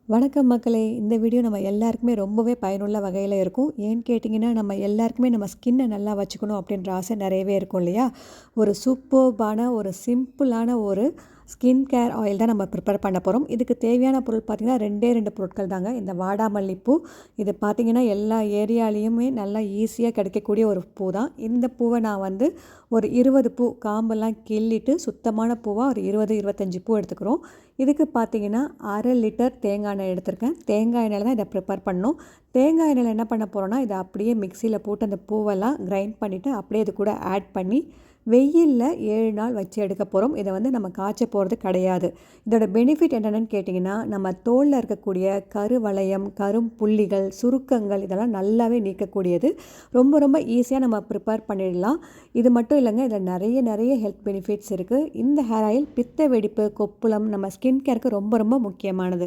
வணக்கம் மக்களே! இந்த வீடியோ நம்ம எல்லாருக்குமே ரொம்பவே பயனுள்ள வகையில இருக்கும். ஏன்னு கேட்டிங்கன்னா, நம்ம எல்லாருக்குமே நம்ம ஸ்கின்ன நல்லா வச்சுக்கணும் அப்படின்ற ஆசை நிறையவே இருக்கும் இல்லையா? ஒரு சூப்பர்பான ஒரு சிம்பிளான ஒரு ஸ்கின் கேர் ஆயில் தான் நம்ம ப்ரிப்பேர் பண்ண போறோம். இதுக்கு தேவையான பொருள் பார்த்தீங்கன்னா, 2 பொருட்கள் தாங்க. இந்த வாடாமல்லி பூ, இது பார்த்தீங்கன்னா எல்லா ஏரியாலயுமே நல்லா ஈஸியா கிடைக்கக்கூடிய ஒரு பூ தான். இந்த பூவ நான் வந்து ஒரு 20 பூ காம்பெல்லாம் கிள்ளிட்டு சுத்தமான பூவா ஒரு 20, 25 பூ எடுத்துக்கிறோம். இதுக்கு பார்த்தீங்கன்னா, 1/2 லிட்டர் தேங்காய் எண்ணெய் எடுத்திருக்கேன். தேங்காய் எண்ணெயில தான் இத ப்ரிப்பேர் பண்ணணும். தேங்காய் எண்ணெயில என்ன பண்ண போறோம்னா, இத அப்படியே மிக்ஸியில போட்டு அந்த பூவெல்லாம் கிரைண்ட் பண்ணிட்டு, அப்படியே இது கூட ஆட் பண்ணி, வெயில்ல 7 நாள் வச்சு எடுக்க போறோம். இத வந்து நம்ம காய்ச்ச போறது கிடையாது. இதோட பெனிஃபிட் என்னென்னன்னு கேட்டிங்கன்னா, நம்ம தோல்ல இருக்கக்கூடிய கருவளையம், கரும்புள்ளிகள், சுருக்கங்கள் இதெல்லாம் நல்லாவே நீக்கக்கூடியது. ரொம்ப ரொம்ப ஈஸியா நம்ம ப்ரிப்பேர் பண்ணிடலாம். இது மட்டும் இல்லங்க, இதில நெறைய ஹெல்த் பெனிஃபிட்ஸ் இருக்கு. இந்த ஹேர் ஆயில் பித்த வெடிப்பு, கொப்புளம் நம்ம ஸ்கின் கேருக்கு ரொம்ப ரொம்ப முக்கியமானது.